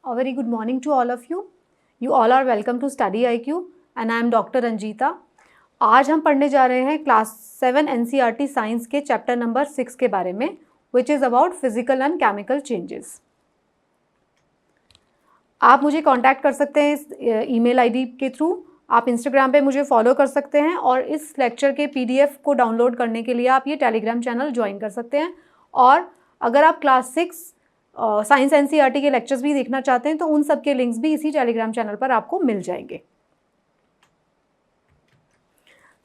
A very good morning to all of you. You all are welcome to Study IQ and I am Dr. Ranjita. आज हम पढ़ने जा रहे हैं class 7 NCERT science के chapter number 6 के बारे में, which is about physical and chemical changes. आप मुझे कांटेक्ट कर सकते हैं इस ईमेल आईडी के थ्रू. आप इंस्टाग्राम पे मुझे फॉलो कर सकते हैं और इस लेक्चर के PDF को डाउनलोड करने के लिए आप ये टेलीग्राम चैनल ज्वाइन कर सकते हैं. और अगर आप क्लास 6 साइंस NCERT के लेक्चर्स भी देखना चाहते हैं तो उन सब के लिंक्स भी इसी टेलीग्राम चैनल पर आपको मिल जाएंगे.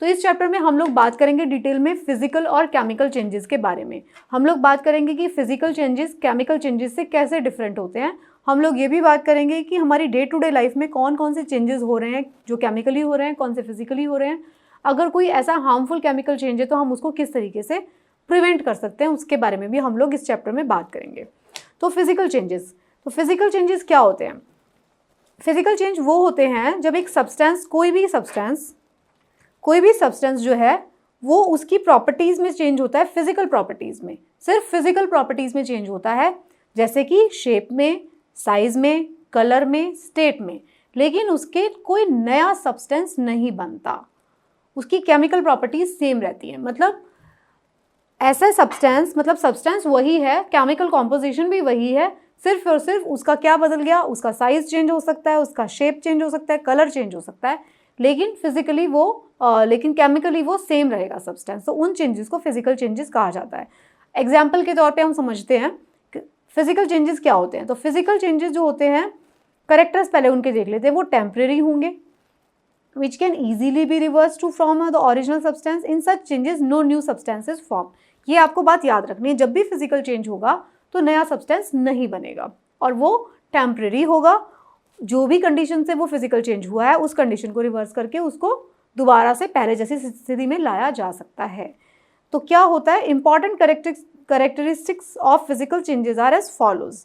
तो इस चैप्टर में हम लोग बात करेंगे डिटेल में फिजिकल और केमिकल चेंजेस के बारे में. हम लोग बात करेंगे कि फिजिकल चेंजेस केमिकल चेंजेस से कैसे डिफरेंट होते हैं. हम लोग ये भी बात करेंगे कि हमारी डे टू डे लाइफ में कौन कौन से चेंजेस हो रहे हैं जो केमिकली हो रहे हैं, कौन से फिजिकली हो रहे हैं. अगर कोई ऐसा हार्मफुल केमिकल चेंज है तो हम उसको किस तरीके से प्रिवेंट कर सकते हैं, उसके बारे में भी हम लोग इस चैप्टर में बात करेंगे. तो फिजिकल चेंजेस, तो फिजिकल चेंजेस क्या होते हैं? फिजिकल चेंज वो होते हैं जब एक सब्सटेंस कोई भी सब्सटेंस जो है वो उसकी प्रॉपर्टीज़ में चेंज होता है. फिजिकल प्रॉपर्टीज़ में, सिर्फ फिजिकल प्रॉपर्टीज़ में चेंज होता है, जैसे कि शेप में, साइज में, कलर में, स्टेट में. लेकिन उसके कोई नया सब्सटेंस नहीं बनता, उसकी केमिकल प्रॉपर्टीज सेम रहती हैं. मतलब ऐसा सब्सटेंस, मतलब सब्सटेंस वही है, केमिकल कॉम्पोजिशन भी वही है, सिर्फ और सिर्फ उसका क्या बदल गया, उसका साइज चेंज हो सकता है, उसका शेप चेंज हो सकता है, कलर चेंज हो सकता है, लेकिन फिजिकली वो लेकिन केमिकली वो सेम रहेगा सब्सटेंस. तो उन चेंजेस को फिजिकल चेंजेस कहा जाता है. एग्जाम्पल के तौर पे हम समझते हैं फिजिकल चेंजेस क्या होते हैं. तो फिजिकल चेंजेस जो होते हैं, करेक्टर्स पहले उनके देख लेते हैं. वो टेम्परेरी होंगे, which can easily be reversed to from the original substance. In such changes no new substance is formed. ये आपको बात याद रखनी है, जब भी फिजिकल चेंज होगा तो नया सब्सटेंस नहीं बनेगा और वो टेम्परेरी होगा. जो भी कंडीशन से वो फिजिकल चेंज हुआ है उस कंडीशन को रिवर्स करके उसको दोबारा से पहले जैसी स्थिति में लाया जा सकता है. तो क्या होता है, important characteristics of physical changes are as follows.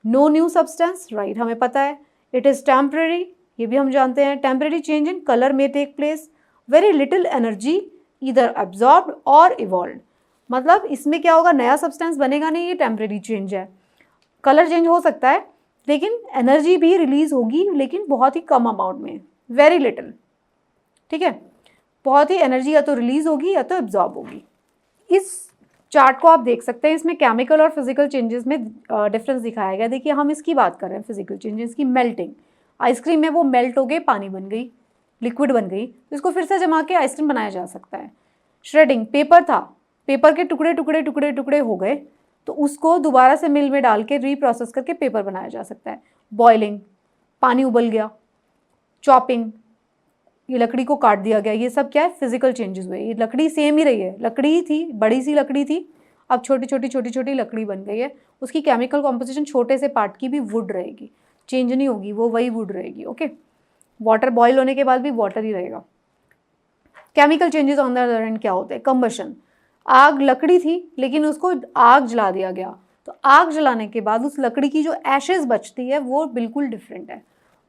No new substance, right, हमें पता है. इट इज़ टेम्परेरी, ये भी हम जानते हैं. टेम्परेरी चेंज इन कलर में take place. Very little energy either absorbed और इवॉल्व. मतलब इसमें क्या होगा, नया सब्सटेंस बनेगा नहीं, ये टेम्परेरी चेंज है. कलर चेंज हो सकता है लेकिन एनर्जी भी रिलीज होगी, लेकिन बहुत ही कम अमाउंट में, वेरी लिटिल. ठीक है, बहुत ही एनर्जी या तो रिलीज होगी या तो एब्जॉर्ब होगी. इस चार्ट को आप देख सकते हैं, इसमें केमिकल और फिजिकल चेंजेस में डिफरेंस दिखाया गया. देखिए हम इसकी बात कर रहे हैं, फिजिकल चेंजेस की. मेल्टिंग, आइसक्रीम में वो मेल्ट हो गई, पानी बन गई, लिक्विड बन गई, तो इसको फिर से जमा के आइसक्रीम बनाया जा सकता है. श्रेडिंग, पेपर था, पेपर के टुकड़े टुकड़े टुकड़े टुकड़े हो गए तो उसको दोबारा से मिल में डाल के रीप्रोसेस करके पेपर बनाया जा सकता है. बॉइलिंग, पानी उबल गया. चॉपिंग, ये लकड़ी को काट दिया गया. ये सब क्या है, फिजिकल चेंजेस हुए. ये लकड़ी सेम ही रही है, लकड़ी थी, बड़ी सी लकड़ी थी, अब छोटी छोटी लकड़ी बन गई है. उसकी केमिकल कॉम्पोजिशन छोटे से पार्ट की भी वुड रहेगी, चेंज नहीं होगी, वो वही वुड रहेगी. ओके, वाटर बॉयल होने के बाद भी वाटर ही रहेगा. Chemical changes on the other hand क्या होते हैं, कंबशन. आग, लकड़ी थी लेकिन उसको आग जला दिया गया, तो आग जलाने के बाद उस लकड़ी की जो एशेज बचती है वो बिल्कुल डिफरेंट है,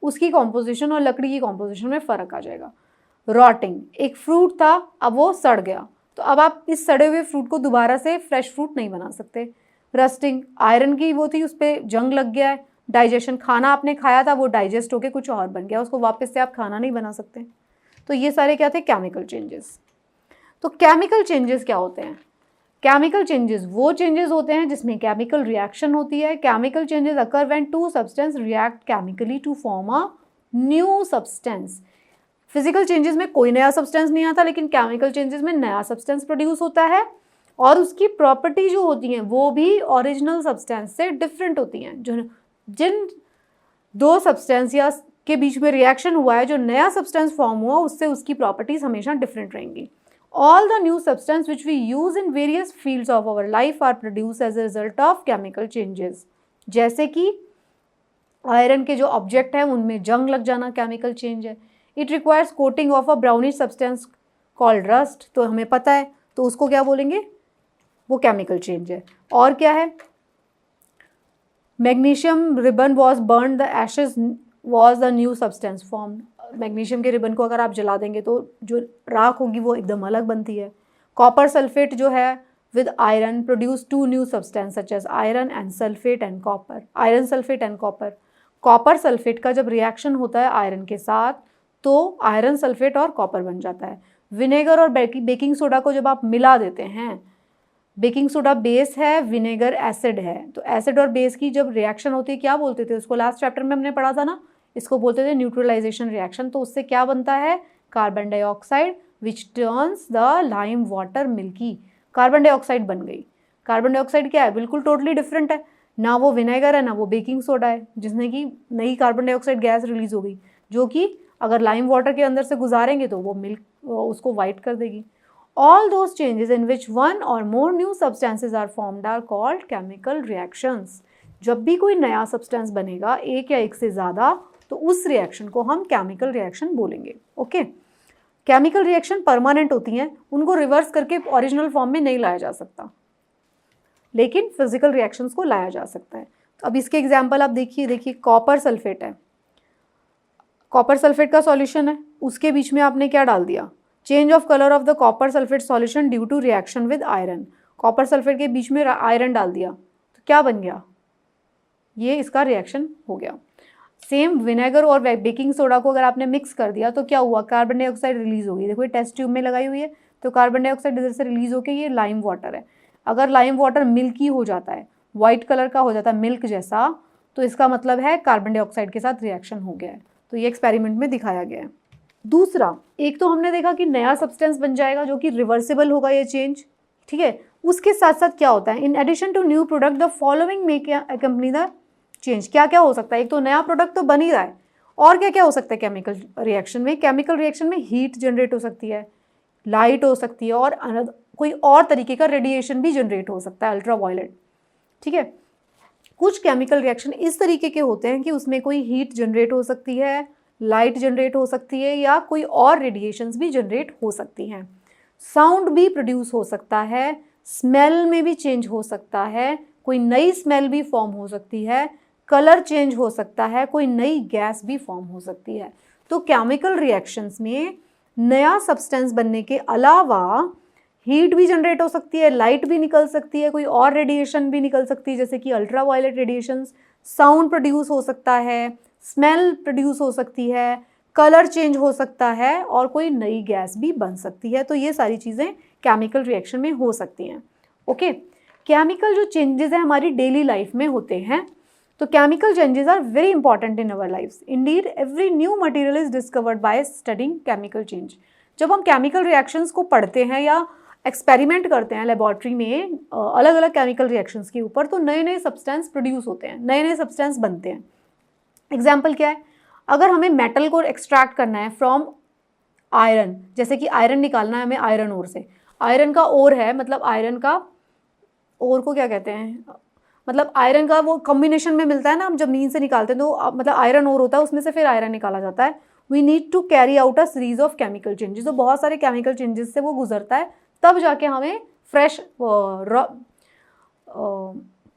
उसकी कॉम्पोजिशन और लकड़ी की कॉम्पोजिशन में फ़र्क आ जाएगा. रॉटिंग, एक फ्रूट था अब वो सड़ गया, तो अब आप इस सड़े हुए फ्रूट को दोबारा से फ्रेश फ्रूट नहीं बना सकते. रस्टिंग, आयरन की वो थी, उस पर जंग लग गया है. डाइजेशन, खाना आपने खाया था वो डाइजेस्ट होके कुछ और बन गया, उसको वापस से आप खाना नहीं बना सकते. तो ये सारे क्या थे, केमिकल चेंजेस. तो केमिकल चेंजेस क्या होते हैं? केमिकल चेंजेस वो चेंजेस होते हैं जिसमें केमिकल रिएक्शन होती है. Chemical changes occur when two substance react chemically to form a new substance. Physical changes में कोई नया सब्सटेंस नहीं आता, लेकिन केमिकल चेंजेस में नया सब्सटेंस प्रोड्यूस होता है और उसकी प्रॉपर्टी जो होती हैं वो भी ओरिजिनल सब्सटेंस से डिफरेंट होती हैं. जो जिन दो सब्सटेंस या के बीच में रिएक्शन हुआ है, जो नया सब्सटेंस फॉर्म हुआ, उससे उसकी प्रॉपर्टीज हमेशा डिफरेंट रहेंगी. All the new substance which we use in various fields of our life are produced as a result of chemical changes. जैसे कि आयरन के जो ऑब्जेक्ट हैं उनमें जंग लग जाना केमिकल चेंज है. It requires coating of a brownish substance called rust. तो हमें पता है, तो उसको क्या बोलेंगे, वो केमिकल चेंज है. और क्या है, magnesium ribbon was burned, the ashes was a new substance formed. Magnesium के रिबन को अगर आप जला देंगे तो जो राख होगी वो एकदम अलग बनती है. कॉपर सल्फेट जो है with iron produce two new substances such as iron sulfate and copper. Copper sulphate का जब रिएक्शन होता है आयरन के साथ तो आयरन सल्फेट और कॉपर बन जाता है। विनेगर और बेकिंग सोडा को जब आप मिला देते हैं, बेकिंग सोडा बेस है, विनेगर एसिड है, तो एसिड और बेस की जब रिएक्शन होती है क्या बोलते थे उसको, लास्ट चैप्टर में हमने पढ़ा था ना, इसको बोलते थे न्यूट्रलाइजेशन रिएक्शन। तो उससे क्या बनता है, carbon dioxide which turns the lime water milky. Carbon dioxide बन गई। कार्बन डाइऑक्साइड क्या है, बिल्कुल टोटली डिफरेंट है, ना वो विनेगर है ना वो बेकिंग सोडा है, जिसने की नई कार्बन डाइऑक्साइड गैस रिलीज हो गई, जो कि अगर लाइम वाटर के अंदर से गुजारेंगे तो वो मिल्क उसको वाइट कर देगी। All those changes in which one or more new substances are formed are called chemical reactions. जब भी कोई नया सब्सटेंस बनेगा एक या एक से ज़्यादा तो उस रिएक्शन को हम केमिकल रिएक्शन बोलेंगे। ओके, केमिकल रिएक्शन परमानेंट होती हैं, उनको रिवर्स करके ओरिजिनल फॉर्म में नहीं लाया जा सकता, लेकिन फिजिकल रिएक्शंस को लाया जा सकता है। तो अब इसके एग्जाम्पल आप देखिए कॉपर सल्फेट है, कॉपर सल्फेट का सॉल्यूशन है, उसके बीच में आपने क्या डाल दिया, change of colour of the copper sulphate solution due to reaction with iron. Copper sulphate के बीच में आयरन डाल दिया तो क्या बन गया, ये इसका रिएक्शन हो गया। सेम विनेगर और बेकिंग सोडा को अगर आपने मिक्स कर दिया तो क्या हुआ, कार्बन डाइऑक्साइड रिलीज होगी। देखो ये टेस्ट ट्यूब में लगाई हुई है तो कार्बन डाइऑक्साइड इधर से रिलीज होकर ये लाइम वाटर है। अगर लाइम वाटर मिल्की हो जाता है, वाइट कलर का हो जाता है मिल्क जैसा, तो इसका मतलब है कार्बन डाइऑक्साइड के साथ रिएक्शन हो गया है। तो ये एक्सपेरिमेंट में दिखाया गया है। दूसरा, एक तो हमने देखा कि नया सब्सटेंस बन जाएगा जो कि रिवर्सिबल होगा ये चेंज, ठीक है। उसके साथ साथ क्या होता है, in addition to new product the following make accompany the change. क्या क्या हो सकता है, एक तो नया प्रोडक्ट तो बन ही रहा है, और क्या क्या हो सकता है केमिकल रिएक्शन में। केमिकल रिएक्शन में हीट जनरेट हो सकती है, लाइट हो सकती है, और कोई और तरीके का रेडिएशन भी जनरेट हो सकता है, अल्ट्रा वायलेट, ठीक है। कुछ केमिकल रिएक्शन इस तरीके के होते हैं कि उसमें कोई हीट जनरेट हो सकती है, लाइट जनरेट हो सकती है, या कोई और रेडिएशंस भी जनरेट हो सकती हैं। साउंड भी प्रोड्यूस हो सकता है, स्मेल में भी चेंज हो सकता है, कोई नई स्मेल भी फॉर्म हो सकती है, कलर चेंज हो सकता है, कोई नई गैस भी फॉर्म हो सकती है। तो केमिकल रिएक्शंस में नया सब्सटेंस बनने के अलावा हीट भी जनरेट हो सकती है, लाइट भी निकल सकती है, कोई और रेडिएशन भी निकल सकती है जैसे कि ultraviolet radiations, sound produce हो सकता है, स्मेल प्रोड्यूस हो सकती है, कलर चेंज हो सकता है, और कोई नई गैस भी बन सकती है। तो ये सारी चीज़ें केमिकल रिएक्शन में हो सकती हैं। ओके, केमिकल जो चेंजेस हैं हमारी डेली लाइफ में होते हैं, तो chemical changes are very important in our lifes. Indeed every new material is discovered by studying chemical change. जब हम केमिकल रिएक्शंस को पढ़ते हैं या एक्सपेरिमेंट करते हैं लेबॉर्ट्री में अलग अलग केमिकल रिएक्शंस के ऊपर, तो नए नए सब्सटेंस प्रोड्यूस होते हैं, नए नए सब्सटेंस बनते हैं। एग्जाम्पल क्या है, अगर हमें मेटल को एक्सट्रैक्ट करना है फ्रॉम आयरन, जैसे कि आयरन निकालना है हमें आयरन ओर से, आयरन का ओर है, मतलब आयरन का ओर को क्या कहते हैं, मतलब आयरन का वो कॉम्बिनेशन में मिलता है ना, हम जब मीन से निकालते हैं तो मतलब आयरन ओर होता है, उसमें से फिर आयरन निकाला जाता है। We need to carry out a series of chemical changes, तो बहुत सारे केमिकल चेंजेस से वो गुजरता है, तब जाके हमें फ्रेश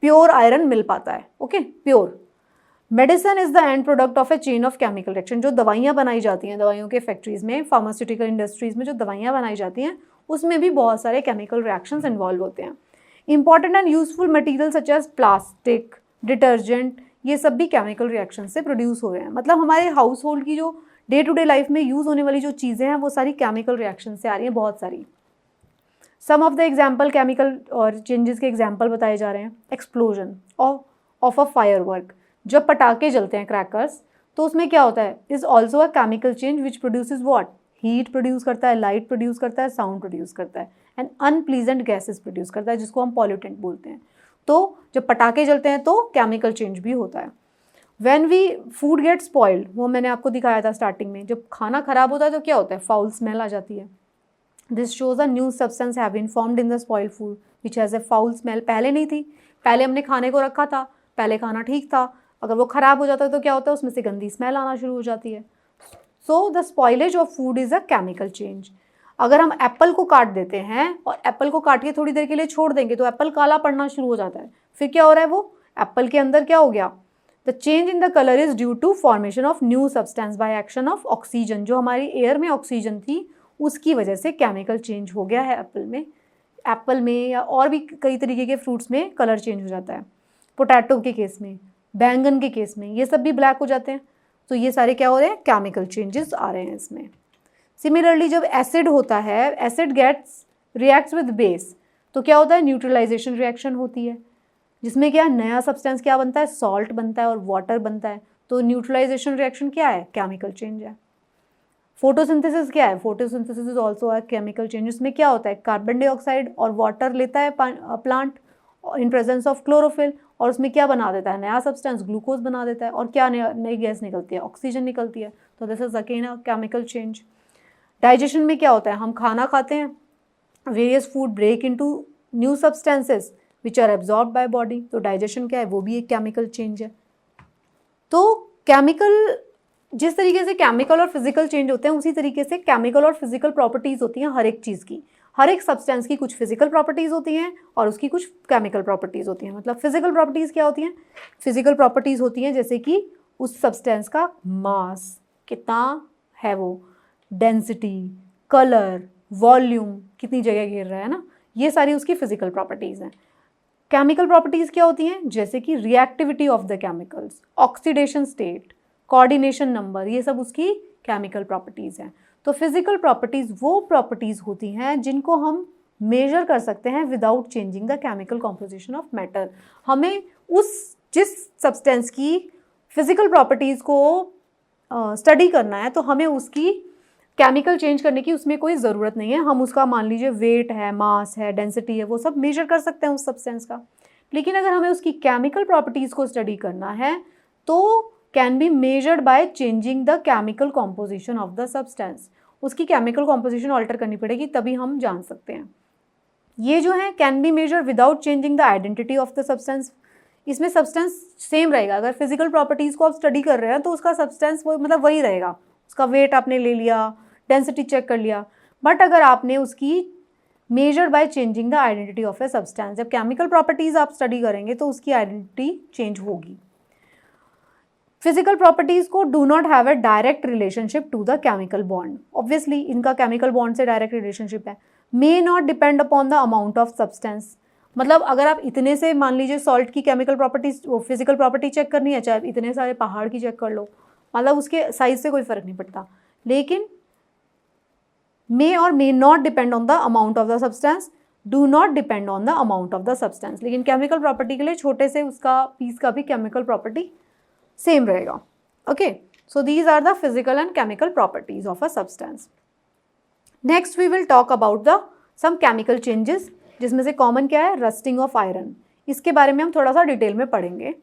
प्योर आयरन मिल पाता है। Okay, pure. Medicine is the end product of A chain of chemical reaction. जो दवाइयाँ बनाई जाती हैं, दवाइयों के फैक्ट्रीज में, फार्मास्यूटिकल इंडस्ट्रीज में जो दवाइयाँ बनाई जाती हैं, उसमें भी बहुत सारे केमिकल रिएक्शंस इन्वॉल्व होते हैं। Important and useful material such as plastic, detergent, ये सब भी केमिकल रिएक्शन से प्रोड्यूस हो रहे हैं। मतलब हमारे हाउस होल्ड की जो डे टू डे लाइफ में यूज़ होने वाली जो चीज़ें हैं वो सारी केमिकल रिएक्शन से आ रही हैं, बहुत सारी। सम ऑफ द एग्जाम्पल केमिकल और चेंजेस के एग्जाम्पल बताए जा रहे हैं। एक्सप्लोजन ऑफ अ फायरवर्क, जब पटाखे जलते हैं क्रैकर्स, तो उसमें क्या होता है, is also a chemical change which produces what, heat produce करता है, लाइट प्रोड्यूस करता है, साउंड प्रोड्यूस करता है, एंड अनप्लीजेंट गैसेस प्रोड्यूस करता है, जिसको हम पॉल्यूटेंट बोलते हैं। तो जब पटाखे जलते हैं तो केमिकल चेंज भी होता है। When we food get spoiled, वो मैंने आपको दिखाया था स्टार्टिंग में, जब खाना खराब होता है तो क्या होता है, फाउल स्मेल आ जाती है। This shows a new substance have been formed in the spoiled food which has a foul smell. पहले नहीं थी, पहले हमने खाने को रखा था, पहले खाना ठीक था, अगर वो ख़राब हो जाता है तो क्या होता है, उसमें से गंदी स्मेल आना शुरू हो जाती है। So the spoilage of food is a chemical change. अगर हम एप्पल को काट देते हैं और एप्पल को काट के थोड़ी देर के लिए छोड़ देंगे तो एप्पल काला पड़ना शुरू हो जाता है, फिर क्या हो रहा है, वो एप्पल के अंदर क्या हो गया, the change in the colour is due to formation of new substance by action of oxygen. जो हमारी एयर में ऑक्सीजन थी उसकी वजह से केमिकल चेंज हो गया है एप्पल में या और भी कई तरीके के फ्रूट्स में कलर चेंज हो जाता है। पोटैटो के केस में बैंगन के केस में ये सब भी ब्लैक हो जाते हैं। तो ये सारे क्या हो रहे हैं, केमिकल चेंजेस आ रहे हैं इसमें। सिमिलरली जब एसिड होता है, acid gets reacts with base, तो क्या होता है, न्यूट्रलाइजेशन रिएक्शन होती है, जिसमें क्या नया सब्सटेंस क्या बनता है, सॉल्ट बनता है और वाटर बनता है। तो न्यूट्रलाइजेशन रिएक्शन क्या है, केमिकल चेंज है। फोटोसिंथेसिस क्या है, photosynthesis is also a chemical change. इसमें क्या होता है, कार्बन डाइऑक्साइड और वाटर लेता है plant in presence of chlorophyll, और उसमें क्या बना देता है, नया सब्सटेंस, ग्लूकोज बना देता है, और क्या नई गैस निकलती है, ऑक्सीजन निकलती है। तो this is again a chemical change. Digestion में क्या होता है, हम खाना खाते हैं, various food break into new substances which are absorb by body, तो डाइजेशन क्या है, वो भी एक केमिकल चेंज है। तो केमिकल, जिस तरीके से केमिकल और फिजिकल चेंज होते हैं, उसी तरीके से केमिकल और फिजिकल प्रॉपर्टीज होती हैं हर एक चीज़ की। हर एक सब्सटेंस की कुछ फिजिकल प्रॉपर्टीज होती हैं और उसकी कुछ केमिकल प्रॉपर्टीज होती हैं। मतलब फिजिकल प्रॉपर्टीज क्या होती हैं, फिजिकल प्रॉपर्टीज होती हैं जैसे कि उस सब्सटेंस का मास कितना है, वो डेंसिटी, कलर, वॉल्यूम, कितनी जगह घेर रहा है ना, ये सारी उसकी फिजिकल प्रॉपर्टीज हैं। केमिकल प्रॉपर्टीज क्या होती हैं, जैसे कि reactivity of the chemicals, oxidation state, coordination number, ये सब उसकी केमिकल प्रॉपर्टीज हैं। तो फिजिकल प्रॉपर्टीज वो प्रॉपर्टीज होती हैं जिनको हम मेजर कर सकते हैं without changing the chemical composition of matter. हमें उस जिस सब्सटेंस की फिजिकल प्रॉपर्टीज को स्टडी करना है, तो हमें उसकी केमिकल चेंज करने की उसमें कोई ज़रूरत नहीं है। हम उसका मान लीजिए वेट है, मास है, डेंसिटी है, वो सब मेजर कर सकते हैं उस सब्सटेंस का। लेकिन अगर हमें उसकी केमिकल प्रॉपर्टीज़ को स्टडी करना है तो can be measured by changing the chemical composition of the substance. उसकी केमिकल कॉम्पोजिशन ऑल्टर करनी पड़ेगी, तभी हम जान सकते हैं। ये जो है can be measure without changing the identity of the substance. इसमें सब्सटेंस सेम रहेगा। अगर फिजिकल प्रॉपर्टीज़ को आप स्टडी कर रहे हैं तो उसका सब्सटेंस वो मतलब वही रहेगा। उसका वेट आपने ले लिया, डेंसिटी चेक कर लिया, बट अगर आपने उसकी measured by changing the identity of a substance, जब केमिकल प्रॉपर्टीज आप स्टडी करेंगे तो उसकी आइडेंटिटी चेंज होगी। फिजिकल प्रॉपर्टीज को do not have a direct relationship to the chemical bond. Obviously इनका केमिकल बॉन्ड से डायरेक्ट रिलेशनशिप है। May not depend upon the amount of substance. मतलब अगर आप इतने से, मान लीजिए सॉल्ट की chemical properties, physical property check करनी है, चाहे इतने सारे पहाड़ की चेक कर लो, मतलब उसके साइज से कोई फर्क नहीं पड़ता। लेकिन may or may not depend on the amount of the substance, do not depend on the amount of the substance। लेकिन केमिकल प्रॉपर्टी के लिए छोटे से उसका पीस का भी केमिकल प्रॉपर्टी सेम रहेगा। Okay, so these are the physical and chemical properties of a substance. Next we will talk about the some chemical changes, जिसमें से कॉमन क्या है, रस्टिंग ऑफ आयरन। इसके बारे में हम थोड़ा सा डिटेल में पढ़ेंगे।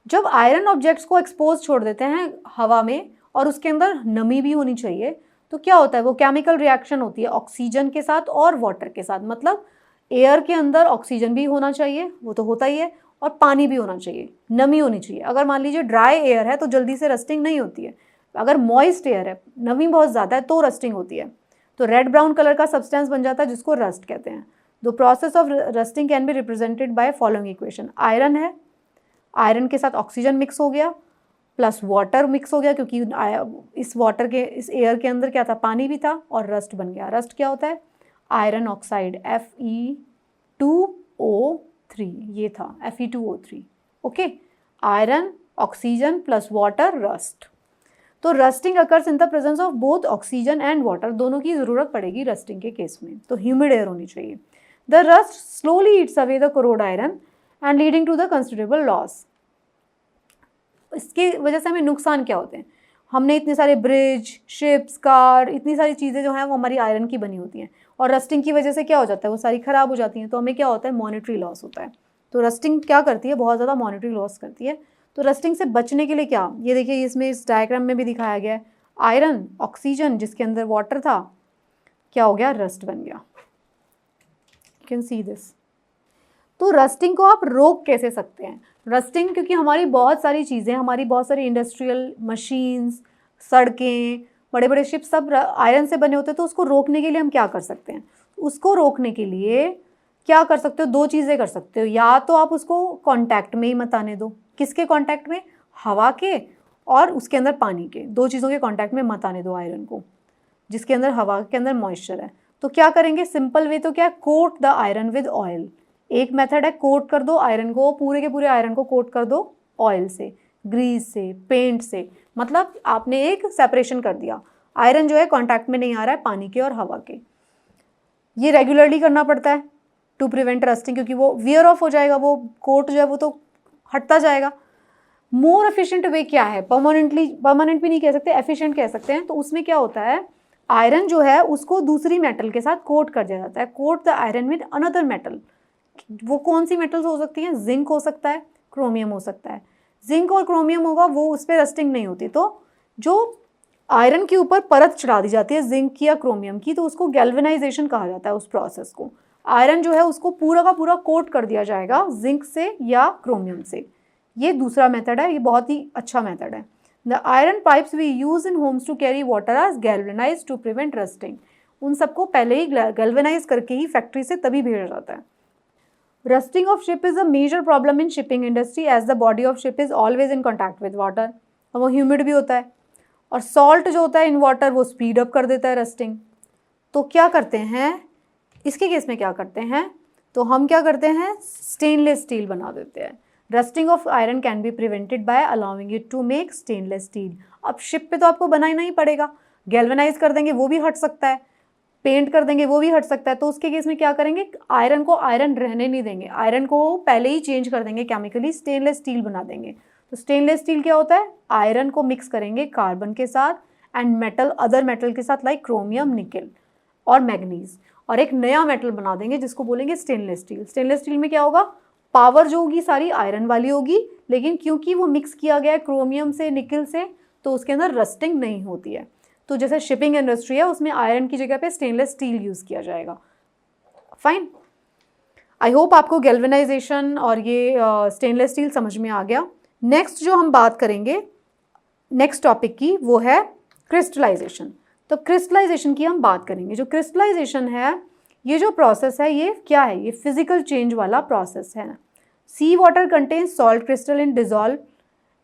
जब आयरन ऑब्जेक्ट्स को एक्सपोज छोड़ देते हैं हवा में और उसके अंदर नमी भी होनी चाहिए, तो क्या होता है, वो केमिकल रिएक्शन होती है ऑक्सीजन के साथ और वाटर के साथ। मतलब एयर के अंदर ऑक्सीजन भी होना चाहिए, वो तो होता ही है, और पानी भी होना चाहिए, नमी होनी चाहिए। अगर मान लीजिए ड्राई एयर है तो जल्दी से रस्टिंग नहीं होती है। अगर मॉइस्ट एयर है, नमी बहुत ज़्यादा है, तो रस्टिंग होती है। तो रेड ब्राउन कलर का सब्सटेंस बन जाता है जिसको रस्ट कहते हैं। The process of rusting can be represented by following equation. Iron है, आयरन के साथ ऑक्सीजन मिक्स हो गया प्लस वाटर मिक्स हो गया, क्योंकि इस वाटर के, इस एयर के अंदर क्या था, पानी भी था, और रस्ट बन गया। रस्ट क्या होता है, आयरन ऑक्साइड, Fe2O3, ये था Fe2O3। Okay, iron, oxygen plus water, rust. तो rusting occurs in the presence of both oxygen and water, दोनों की ज़रूरत पड़ेगी रस्टिंग के केस में। तो ह्यूमिड एयर होनी चाहिए। The rust slowly eats away the corrode iron and leading to the considerable loss. इसकी वजह से हमें नुकसान क्या होते हैं, हमने इतने सारे ब्रिज, शिप्स, कार, इतनी सारी चीज़ें जो हैं वो हमारी आयरन की बनी होती हैं, और रस्टिंग की वजह से क्या हो जाता है, वो सारी ख़राब हो जाती हैं। तो हमें क्या होता है, मॉनेटरी लॉस होता है। तो रस्टिंग क्या करती है, बहुत ज़्यादा मॉनेटरी लॉस करती है। तो रस्टिंग से बचने के लिए क्या, ये देखिए इसमें इस डायग्राम में भी दिखाया गया है, आयरन, ऑक्सीजन जिसके अंदर वाटर था, क्या हो गया, रस्ट बन गया। You can see this. तो रस्टिंग को आप रोक कैसे सकते हैं, रस्टिंग, क्योंकि हमारी बहुत सारी चीज़ें, हमारी बहुत सारी इंडस्ट्रियल मशीन्स, सड़कें, बड़े बड़े शिप सब आयरन से बने होते हैं। तो उसको रोकने के लिए हम क्या कर सकते हैं, उसको रोकने के लिए क्या कर सकते हो, दो चीज़ें कर सकते हो। या तो आप उसको कांटेक्ट में ही मत आने दो। किसके कांटेक्ट में, हवा के और उसके अंदर पानी के, दो चीज़ों के कांटेक्ट में मत आने दो आयरन को, जिसके अंदर हवा के अंदर मॉइस्चर है। तो क्या करेंगे, सिंपल वे तो क्या, coat the iron with oil. एक मेथड है, कोट कर दो आयरन को, पूरे के पूरे आयरन को कोट कर दो ऑयल से, ग्रीस से, पेंट से, मतलब आपने एक सेपरेशन कर दिया। आयरन जो है कॉन्टैक्ट में नहीं आ रहा है पानी के और हवा के। ये रेगुलरली करना पड़ता है टू प्रिवेंट रस्टिंग, क्योंकि वो वियर ऑफ हो जाएगा, वो कोट जो है वो तो हटता जाएगा। मोर एफिशिएंट वे क्या है, परमानेंट भी नहीं कह सकते, एफिशिएंट कह सकते हैं। तो उसमें क्या होता है, आयरन जो है उसको दूसरी मेटल के साथ कोट कर दिया जाता है। Coat the iron with another metal. वो कौन सी मेटल्स हो सकती हैं, जिंक हो सकता है, क्रोमियम हो सकता है। जिंक और क्रोमियम होगा वो उस पर रस्टिंग नहीं होती। तो जो आयरन के ऊपर परत चढ़ा दी जाती है जिंक की या क्रोमियम की, तो उसको गैल्वेनाइजेशन कहा जाता है उस प्रोसेस को। आयरन जो है उसको पूरा का पूरा कोट कर दिया जाएगा जिंक से या क्रोमियम से। ये दूसरा मेथड है, ये बहुत ही अच्छा मेथड है। The iron pipes we use in homes to carry water are galvanize to prevent rusting. उन सबको पहले ही गैल्वेनाइज करके ही फैक्ट्री से तभी भेजा जाता है। Rusting of ship is a major problem in shipping industry as the body of ship is always in contact with water. और वो ह्यूमिड भी होता है, और सॉल्ट जो होता है इन वाटर वो स्पीड अप कर देता है रस्टिंग। तो क्या करते हैं इसके केस में, क्या करते हैं, तो हम क्या करते हैं, स्टेनलेस स्टील बना देते हैं। Rusting of iron can be prevented by allowing it to make stainless steel. अब शिप पे तो आपको बनाना ही पड़ेगा, गैल्वेनाइज कर देंगे वो भी हट सकता है, पेंट कर देंगे वो भी हट सकता है। तो उसके केस में क्या करेंगे, आयरन को आयरन रहने नहीं देंगे, आयरन को पहले ही चेंज कर देंगे केमिकली, स्टेनलेस स्टील बना देंगे। तो स्टेनलेस स्टील क्या होता है, आयरन को मिक्स करेंगे कार्बन के साथ एंड मेटल, अदर मेटल के साथ लाइक क्रोमियम, निकल और मैग्नीज, और एक नया मेटल बना देंगे जिसको बोलेंगे स्टेनलेस स्टील। स्टेनलेस स्टील में क्या होगा, पावर जो होगी सारी आयरन वाली होगी, लेकिन क्योंकि वो मिक्स किया गया है क्रोमियम से, निकल से, तो उसके अंदर रस्टिंग नहीं होती है। तो जैसे शिपिंग इंडस्ट्री है उसमें आयरन की जगह पे स्टेनलेस स्टील यूज़ किया जाएगा। फाइन, आई होप आपको गैल्वेनाइजेशन और ये स्टेनलेस स्टील समझ में आ गया। नेक्स्ट जो हम बात करेंगे नेक्स्ट टॉपिक की वो है क्रिस्टलाइजेशन। तो क्रिस्टलाइजेशन की हम बात करेंगे। जो क्रिस्टलाइजेशन है, ये जो प्रोसेस है ये क्या है, ये फिजिकल चेंज वाला प्रोसेस है। Sea water contains salt crystal in dissolve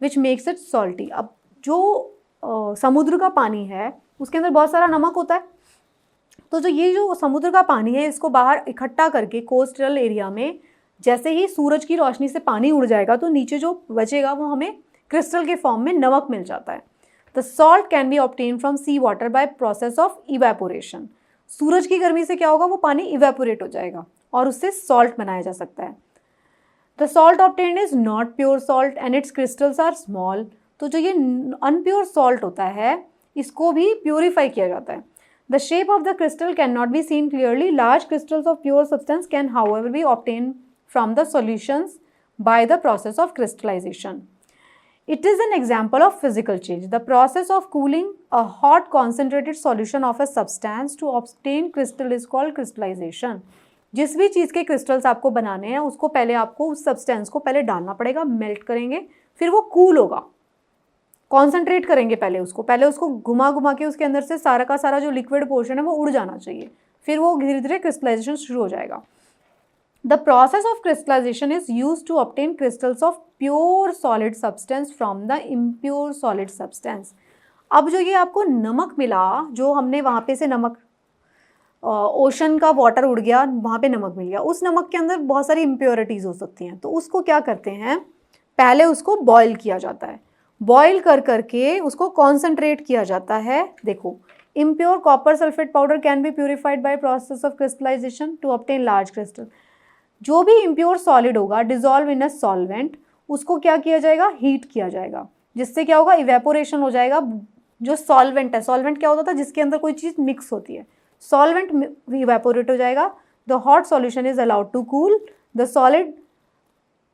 which makes it salty. अब जो समुद्र का पानी है उसके अंदर बहुत सारा नमक होता है। तो ये जो समुद्र का पानी है इसको बाहर इकट्ठा करके कोस्टल एरिया में, जैसे ही सूरज की रोशनी से पानी उड़ जाएगा तो नीचे जो बचेगा वो हमें क्रिस्टल के फॉर्म में नमक मिल जाता है। The salt can be obtain from sea water by process of evaporation. सूरज की गर्मी से क्या होगा, वो पानी इवेपोरेट हो जाएगा और उससे सॉल्ट बनाया जा सकता है। The salt obtained is not pure salt and its crystals are small. तो जो ये अनप्योर सॉल्ट होता है इसको भी प्योरीफाई किया जाता है। The shape of the crystal can not be seen clearly. Large crystals of pure substance can however be obtain from the solutions by the process of crystallisation. It is an example of physical change. The process of cooling a hot concentrated solution of a substance to obtain crystal is called crystallization. जिस भी चीज़ के crystals आपको बनाने हैं उसको पहले आपको उस सब्सटेंस को पहले डालना पड़ेगा, मेल्ट करेंगे, फिर वो कूल होगा, कॉन्सेंट्रेट करेंगे पहले उसको घुमा घुमा के उसके अंदर से सारा का सारा जो लिक्विड पोर्शन है वो उड़ जाना चाहिए, फिर वो धीरे धीरे क्रिस्टलाइजेशन शुरू हो जाएगा. The process of crystallization is used to obtain crystals of pure solid substance from the impure solid substance. अब जो ये आपको नमक मिला, जो हमने वहाँ पे से नमक, ओशन का वाटर उड़ गया, वहाँ पे नमक मिल गया, उस नमक के अंदर बहुत सारी इम्प्योरिटीज़ हो सकती हैं. तो उसको क्या करते हैं, पहले उसको बॉयल किया जाता है, बॉयल कर करके उसको कॉन्सेंट्रेट किया जाता है. देखो, impure copper sulphate powder can be purified by process of crystallisation to obtain large crystal. जो भी इम्प्योर सॉलिड होगा डिजॉल्व इन अ सॉल्वेंट, उसको क्या किया जाएगा, हीट किया जाएगा, जिससे क्या होगा, इवेपोरेशन हो जाएगा. जो सॉल्वेंट है, सॉल्वेंट क्या होता था, जिसके अंदर कोई चीज़ मिक्स होती है, सॉल्वेंट इवेपोरेट हो जाएगा. The hot solution is allowed to cool, the solid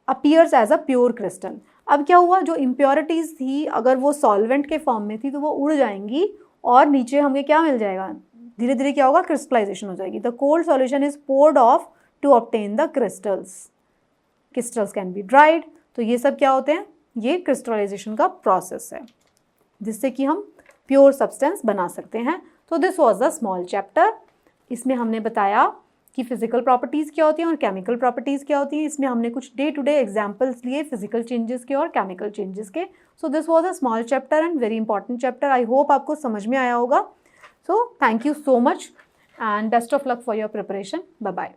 appears as a pure crystal. अब क्या हुआ, जो इम्प्योरिटीज़ थी अगर वो सॉल्वेंट के फॉर्म में थी तो वो उड़ जाएंगी और नीचे हमें क्या मिल जाएगा, धीरे धीरे क्या होगा, क्रिस्टलाइजेशन हो जाएगी. The cold solution is poured off to obtain the crystals. Crystals can be dried. तो ये सब क्या होते हैं, ये क्रिस्टलाइजेशन का प्रोसेस है जिससे कि हम प्योर सब्सटेंस बना सकते हैं. तो this was the small chapter. इसमें हमने बताया कि फिजिकल प्रॉपर्टीज़ क्या होती हैं और केमिकल प्रॉपर्टीज़ क्या होती हैं. इसमें हमने कुछ डे टू डे एग्जाम्पल्स लिए फिजिकल चेंजेस के और केमिकल चेंजेस के. So this was a small chapter and very important chapter. I hope आपको समझ में आया होगा. So thank you so much and best of luck for your preparation. Bye bye.